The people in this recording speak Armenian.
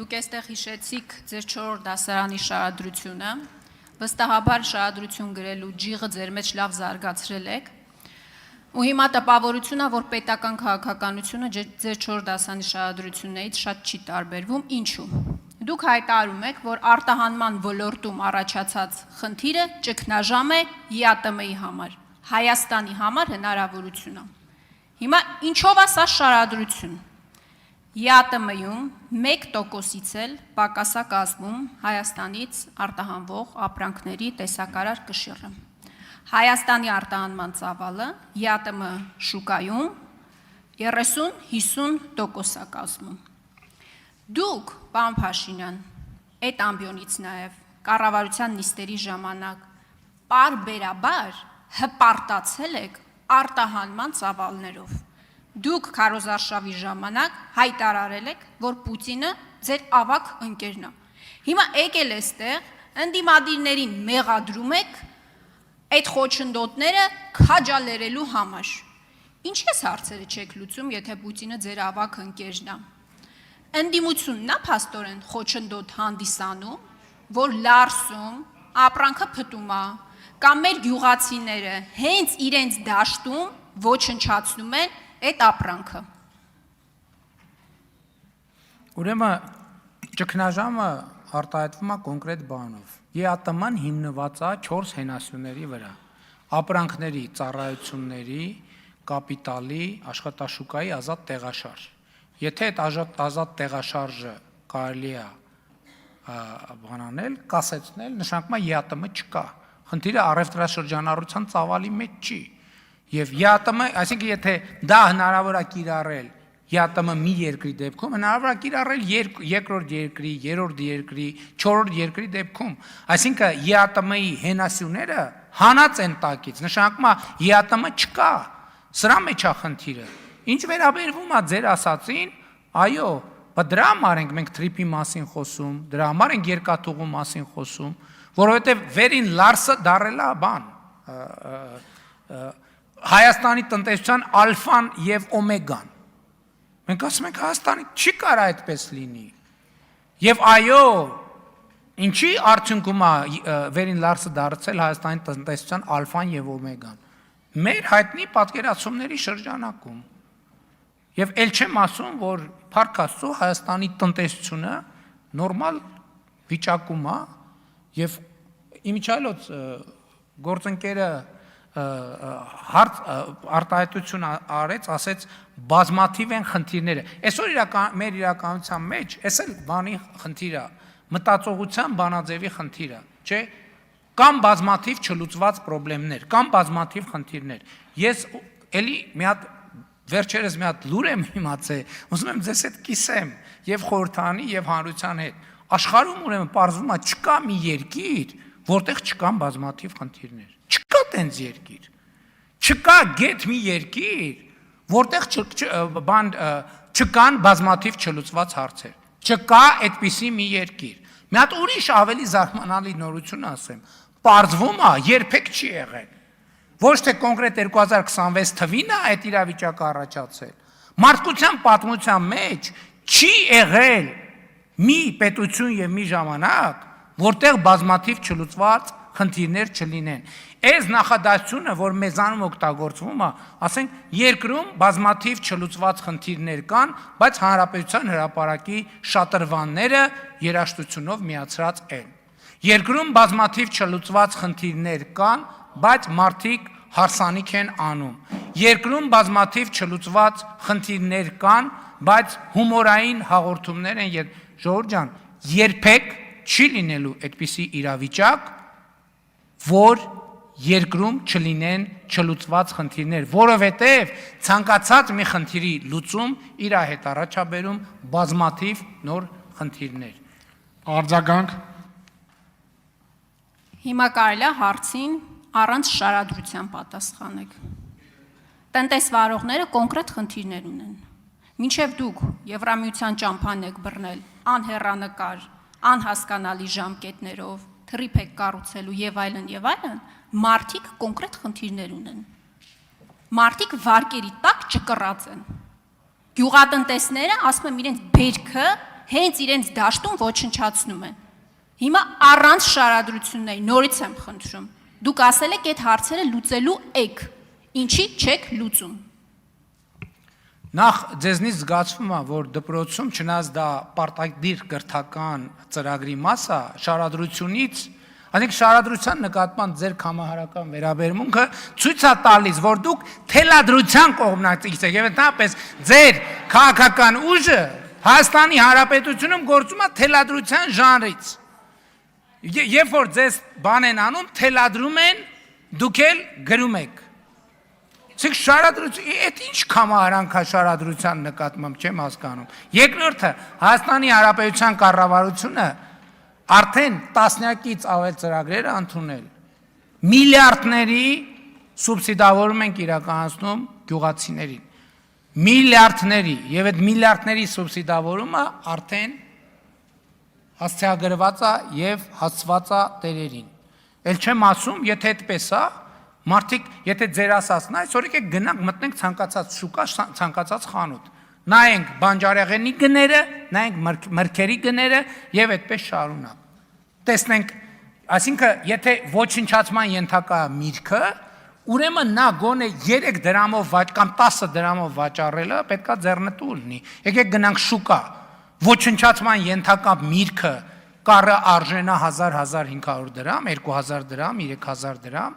Դուք այստեղ հիշեցիք ձեր 4 դասարանի շահադրությունը, վստահաբար շահադրություն գրելու ջիղը ձեր մեջ լավ զարգացրել եք, ու հիմա տպավորությունն է, որ պետական քաղաքականությունը ձեր 4 դասարանի շահադրություններից շատ չի տարբերվում, ինչու։ Դուք հայտարարում եք, որ արտահանման ոլորտում առաջացած խնդիրը ճգնաժամ է ԵԱՏՄ-ի համար, Հայաստանի համար հնարավորություն է։ Հիմա ինչով է սա շահադրություն։ ԵԱՏՄ-ում 1%-ից էլ պակաս է կազմում Հայաստանից արտահանվող ապրանքների տեսակարար կշիռը։ Հայաստանի արտահանման ծավալը ԵԱՏՄ շուկայում 30-50% է կազմում։ Դուք, պարոն Փաշինյան, այդ ամբիոնից նաև կառավարության նիստերի ժամանակ պարբերաբար հպարտացել եք արտահանման ծավալներով։ Դուք քարոզարշավի ժամանակ հայտարարել եք, որ Պուտինը ձեր ավագ ընկերն է։ Հիմա եկել էստեղ ընդդիմադիրներին մեղադրում եք այդ խոչընդոտները քաջալերելու համար։ Ինչ ես հարցերը չեք լուծում, եթե Պուտինը ձեր ավագ ընկերն է։ Ընդդիմությունն է փաստորեն խոչընդոտ հանդիսանում, որ լարսում, ապրանքը փտում է, կամ մեր գյուղացիները հենց իրենց դաշտում ոչնչացնում են այդ ապրանքը։ Ուրեմն ճգնաժամը արտահայտվում է կոնկրետ բանով։ ԵԱՏՄ-ն հիմնված է 4 հենասյուների վրա՝ ապրանքների, ծառայությունների, կապիտալի, աշխատաշուկայի ազատ տեղաշարժ։ Եթե այդ ազատ տեղաշարժը կարելի է բանանել, կասեցնել, նշանակում է ԵԱՏՄ չկա։ Խնդիրը առևտրաշրջանառության ծավալի մեջ չի։ Եվ ԵԱՏՄ, այսինքն եթե դա հնարավոր է կիրառել ԵԱՏՄ մի երկրի դեպքում, հնարավոր է կիրառել երկրորդ երկրի, երրորդ երկրի, չորրորդ երկրի դեպքում։ Այսինքն ԵԱՏՄ-ի հենասյուները հանած են տակից, նշանակում է ԵԱՏՄ չկա։ Սրա մեջ է խնդիրը։ Ինչ վերաբերվում է ձեր ասածին, այո, դրա համար ենք մենք թրիփի մասին խոսում, դրա համար ենք երկաթուղու մասին խոսում, որովհետև վերին լարսը դարել է բան, Հայաստանի տնտեսության ալֆան եւ օմեգան։ Մենք ասում ենք Հայաստանի չի կարա այդպես լինի։ Եվ այո, ինչի արդյունքում է վերին լարսը դարձել Հայաստանի տնտեսության ալֆան եւ օմեգան։ Մեր հայտնի պատկերացումների շրջանակում։ Եվ ել չեմ ասում, որ փառք Աստծո Հայաստանի տնտեսությունը նորմալ վիճակում է եւ իմիջիայլոց գործընկերը արտահայտություն արեց, ասեց բազմաթիվ են խնդիրները։ Այսօր մեր իրականության մեջ էս էլ բանի խնդիր է, մտածողության բանաձևի խնդիր է, չէ՞։ Կամ բազմաթիվ չլուծված խնդիրներ, կամ բազմաթիվ խնդիրներ։ Ես էլի մի հատ վերջերս մի հատ լուր եմ իմացել, ուզում եմ ձեզ հետ կիսեմ եւ խորհրդանի եւ հանրության հետ։ Աշխարհում ուրեմն պարզվում է չկա մի երկիր, որտեղ չկան բազմաթիվ խնդիրներ։ Չկա տենց երկիր։ Չկա գեթ մի երկիր, որտեղ չկան բազմաթիվ չլուծված հարցեր։ Չկա այդպիսի մի երկիր։ Մի հատ ուրիշ ավելի զարմանալի նորություն ասեմ։ Պարզվում է, երբեք չի եղել։ Ոչ թե կոնկրետ 2026 թվին է այդ իրավիճակը առաջացել։ Մարդկության պատմության մեջ չի եղել մի պետություն եւ մի ժամանակ, որտեղ բազմաթիվ չլուծված խնդիրներ չլինեն։ Այս նախադասությունը, որ մեզանում օգտագործվում է, ասենք երկրում բազմաթիվ չլուծված խնդիրներ կան, բայց հանրապետության հրապարակի շատրվանները երաժշտությունով միացրած են։ Երկրում բազմաթիվ չլուծված խնդիրներ կան, բայց մարդիկ հարսանիք են անում։ Երկրում բազմաթիվ չլուծված խնդիրներ կան, բայց հումորային հաղորդումներ են։ Ժողովուրդ ջան, երբեք չի լինելու այդպիսի իրավիճակ, որ երկրում չլինեն չլուծված խնդիրներ, որովհետև ցանկացած մի խնդիրի լուծում իր հետ առաջաբերում բազմաթիվ նոր խնդիրներ։ Արձագանք։ Հիմա կարելի է հարցին առանց շարադրության պատասխանեք։ Տնտեսվարողները կոնկրետ խնդիրներ ունեն։ Մինչև դուք Եվրամիության ճամփան եք բռնել անհեռանկար, անհասկանալի ժամկետներով, թրիփ եք կառուցելու եւ այլն, մարդիկ կոնկրետ խնդիրներ ունեն։ Մարդիկ վարկերի տակ չկռած են։ Գյուղատնտեսները ասում են իրենց բերքը հենց իրենց դաշտում ոչնչացնում են։ Հիմա առանց շարադրությունների նորից եմ խնդրում։ Դուք ասել եք այդ հարցերը լուծելու եք։ Ինչի չեք լուծում։ Նախ ձեզնից զգացվում է, որ դպրոցում չնայած դա պարտադիր կրթական ծրագրի մաս է, շարադրությունից, այսինքն շարադրության նկատմամբ ձեր կամահարական վերաբերմունքը ցույց է տալիս, որ դուք թելադրության կողմնակից եք, եւ ընդհանրապես ձեր քաղաքական ուժը Հայաստանի Հանրապետությունում գործում է թելադրության ժանրից։ Երբ որ ձեզ բան են անում, թելադրում են, դուք էլ գրում եք։ Իսկ շարադրություն, այդ ինչ կամահարանք է շարադրության նկատմամբ չեմ հասկանում։ Երկրորդը, Հայաստանի Հանրապետության կառավարությունը արդեն տասնյակից ավել ծրագրեր ընդունել։ Միլիարդների սուբսիդավորում ենք իրականացնում գյուղացիներին։ Միլիարդների, եւ այդ միլիարդների սուբսիդավորումը արդեն հասցեագրված է եւ հասցված է տերերին։ Էլ չեմ ասում, եթե այդպես է, մարդիկ, եթե ձեր ասածն է, այսօր եկեք գնանք մտնենք ցանկացած շուկա, ցանկացած խանութ։ Նայենք բանջարեղենի գները, նայենք մրգերի գները եւ այդպես շարունակ։ Տեսնենք, այսինքն, եթե ոչնչացման ենթակա միրգը, ուրեմն նա գոնե 3 դրամով կամ 10 դրամով վաճառելը պետքա ձեռնտու լինի։ Եկեք գնանք շուկա։ Ոչնչացման ենթակա միրգը կարը արժենա 1000-1500 դրամ, 2000 դրամ, 3000 դրամ,